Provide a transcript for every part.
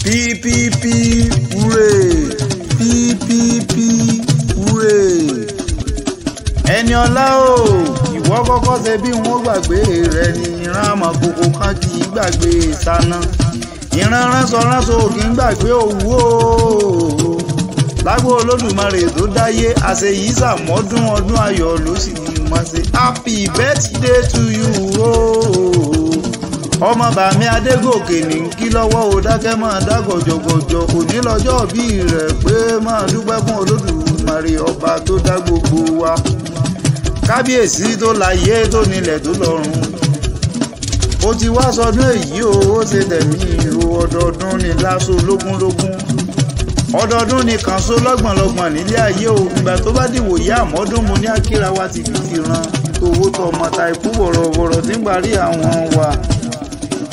PPP hooray PPP hooray. Ẹniọlá o ìwọ kọ́kọ́ ṣe bí wọ́n gbàgbé rẹ ni ìran àmọ̀kòkò kan kì í gbàgbé ìsáná ìran ránṣọránṣọ kì í gbàgbé òwú o. Lágbo Olódùmarè tó dáyé àṣeyí sàmọ́dún ọdún ayọ̀ ló sì mọ̀ sí happy birthday to you o. Ọmọ bàmí Adégòkè ní kí lọ́wọ́ o dákẹ́ máa dá gọ̀jọ̀gọ̀jọ̀ òní lọ́jọ́ bí rẹ̀ pé máa dúpẹ́ fún Olódùmarè ọba tó dá gbogbo wa. Kábíyèsí tó láyé tó nílẹ̀ tó lọ́run. Ó ti wá sọdún èyí o ó ṣe tẹ̀mí ìró ọdọọdún ní láṣọ lógúnlógún. Ọdọọdún ní kànṣó lọ́gbọ̀nlọ́gbọ̀n nílé ayé o. Ìgbà tó bá dìwò yá àmọ́dún mo ní akíra wa ti fi ti ran owó tó ọmọ ta ikú bọ̀rọ̀bọ̀rọ̀ tí ń parí àwọn wa.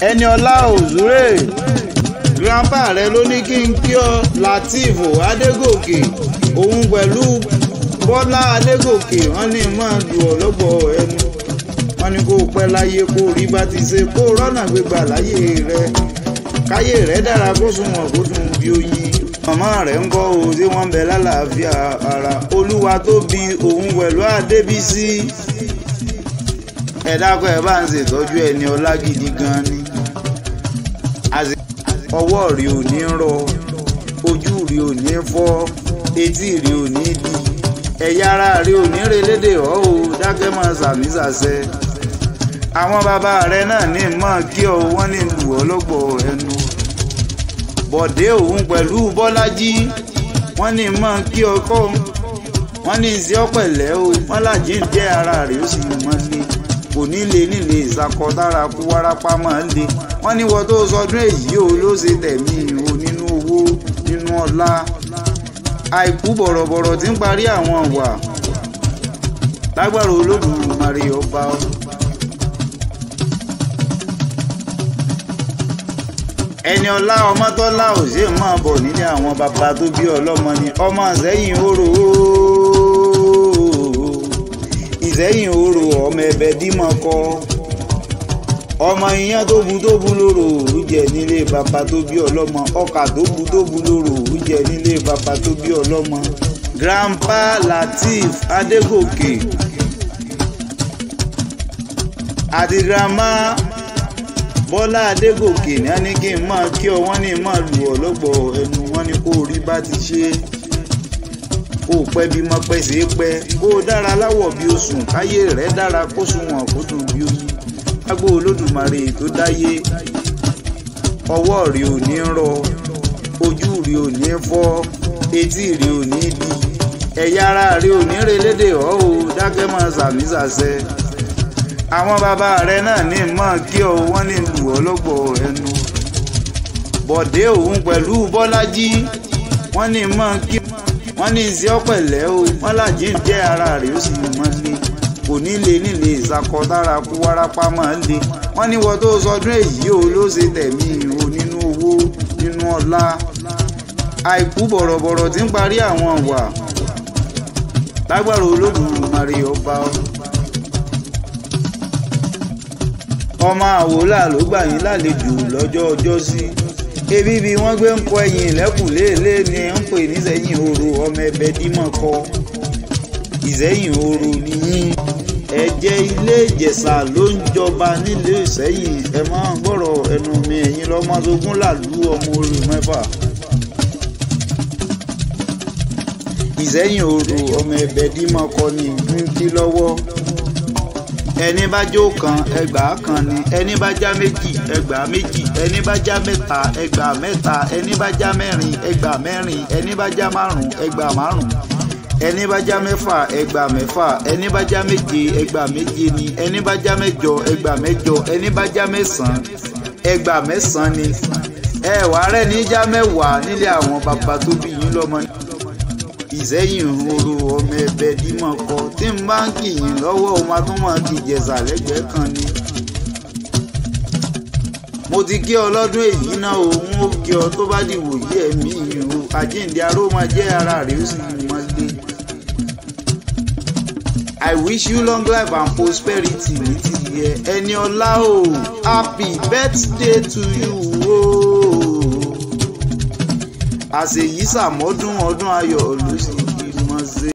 Ẹniọlá òzúrè grandpa rẹ ló ní kí n kí ọ Lateef Adégòkè òun pẹ̀lú Bọ́lá Adégòkè wọ́n ní máa lù ọ́ lọ́gbọ̀ ẹnu wọ́n ní kó pẹ́ láyé kó rí bá ti ṣe kó rọ́nà gbégbà láyé rẹ káyé rẹ dára kó sunwọ̀n kó dùn bí oyin. Màmá rẹ̀ ń kọ́ o tí wọ́n ń bẹ lálàáfíà ara Olúwa tó bí òun pẹ̀lú Adébísí. Ẹ dákọ̀ ẹ bá ń ṣètọ́jú Ẹniọlá gidi gan ni. Ọwọ́ rí ò ní rọ ojú rí ò ní fọ́ etí rí ò ní di ẹ̀yà ara rí ò ní relédè ọ́ o dákẹ́ máa sàmì sàṣẹ. Àwọn bàbá rẹ náà ní mọ̀ kí ọ wọ́n ní lù ọ́ lọ́gbọ̀ ẹnu. Bọ̀dé òun pẹ̀lú Bọ́lájí wọ́n ní mọ̀ kí ọ kọ́ wọ́n ní ìsí ọ̀pẹ̀lẹ́ o wọ́n làjí ń jẹ́ ara rẹ̀ ó sì mọ́ lé kò ní lè nílé ìsakọ̀dára kú wárápá máa ń le. Wọ́n ní wọ́n tó sọdún èyí o ló ṣe tẹ̀mí o nínú owó nínú ọlá àìkú bọ̀rọ̀bọ̀rọ̀ tí ń parí àwọn wà lágbára Olódùmarè ọba. Ẹniọlá Ọmọ́tọ́lá ò ṣe máa bọ̀ nílé àwọn bàbá tó bí ọlọ́mọ ni ọmọ Ìṣẹ́yìn Orò Ìṣẹ́yìn Orò ọmọ ẹ̀bẹ̀ dímọ̀ kọ́ ọmọ iyán tó bu lóró jẹ nílé bàbá tó bí ọlọ́mọ ọkà tó bu lóró jẹ nílé bàbá tó bí ọlọ́mọ. Grandpa Lateef Adégòkè àti grandma Bọ́lá Adégòkè ní a ní kí n máa kí ọ wọ́n ní máa lù ọ́ lọ́gbọ̀ ẹnu wọ́n ní kó rí bá ti ṣe kó pẹ́ bí mọ́ pẹ́ sí pẹ́ kó dára láwọ̀ bí oṣù káyé rẹ̀ dára kó sunwọ̀n kó dùn bí oyin. Lágbo Olódùmarè tó dáyé ọwọ́ rí ò ní rọ ojú rí ò ní fọ́ etí rí ò ní di ẹ̀yà ara rí ò ní relédè ọ́ o dákẹ́ máa sàmì sàṣẹ. Àwọn bàbá rẹ náà ní mọ̀ kí ọ wọ́n ní lù ọ́ lọ́gbọ̀ ẹnu. Bọ̀dé òun pẹ̀lú Bọ́lájí wọ́n ní mọ̀ kí wọ́n ní ìsí ọ̀pẹ̀lẹ́ o wọ́n làjí ń jẹ́ ara rẹ̀ ó sì mọ́ lé kò ní lè nílé ìsakọ̀dára kú wárápá máa ń le. Wọ́n ní wọ́n tó sọdún èyí o ló ṣe tẹ̀mí o nínú owó nínú ọlá àìkú bọ̀rọ̀bọ̀rọ̀ tí ń parí àwọn wà lágbára Olódùmarè ọba. Ọmọ Àwòlà ló gbà yín lálejò lọ́jọ́ ọjọ́sí ebi bí wọ́n gbé ń kọ ẹ̀yìn lẹ́kùnléèlé ni ń pè ní Ìṣẹ́yìn Orò ọmọ ẹ̀bẹ̀ dímọ̀ kọ Ìṣẹ́yìn Orò nìyí. Ẹ̀jẹ̀ ilé Ìjẹ̀ṣà ló ń jọba nílé Ìṣẹ́yìn ẹ máa ń gbọ́rọ̀ ẹnu mi ẹ̀yin lọ́mọ tógún làlú ọmọ Orò mẹ́fà. Ìṣẹ́yìn Orò ọmọ ẹ̀bẹ̀ dímọ̀ kọ ni ń kí lọ́wọ́. Ẹni bá jó kan ẹgbàá kan ni ẹni bá já méjì ẹgbàá méjì ẹni bá já mẹ́ta ẹgbàá mẹ́ta ẹni bá já mẹ́rin ẹgbàá mẹ́rin ẹni bá já márùn ẹgbàá márùn ẹni bá já mẹ́fà ẹgbàá mẹ́fà ẹni bá já méje ẹgbàá méje ni ẹni bá já mẹ́jọ ẹgbàá mẹ́jọ ẹni bá já mẹ́sàn-án ẹgbàá mẹ́sàn-án ni. Ẹ̀wà rẹ̀ ní já mẹ́wàá nílé àwọn bàbá tó bí yín lọ́mọ. Ìṣẹ́yìn Orò ọmọ ẹ̀bẹ̀ dímọ̀ kọ tí n bá ń kì yín lọ́wọ́ o máa tún máa kì Ìjẹ̀ṣà lẹ́gbẹ̀ẹ́ kan ni. Mo ti kí ọ lọ́dún èyí náà o n ó kí ọ tó bá dìwò yí ẹ̀mí yìí o àjíǹde aró máa jẹ́ ara rẹ̀ ó sì máa gbé. I wish you long life and prosperity ní ti yẹ Ẹniọlá o happy birthday to you o. àṣeyí sàmọ́dún ọdún ayọ̀ ló sì mọ̀ ṣe.